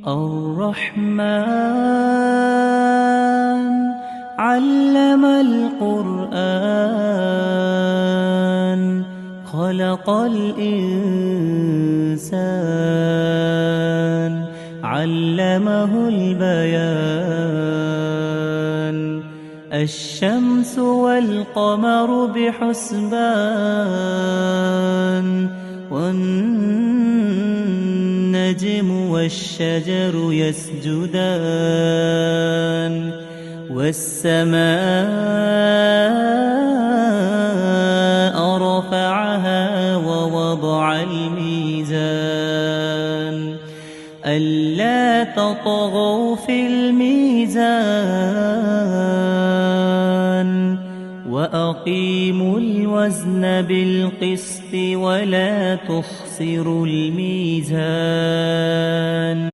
الرحمن علم القرآن خلق الإنسان علمه البيان الشمس والقمر بحسبان والنجم والشجر يسجدان والسماء رفعها ووضع الميزان ألا تطغوا في الميزان وأقيموا الوزن بالقسط ولا تخسروا الميزان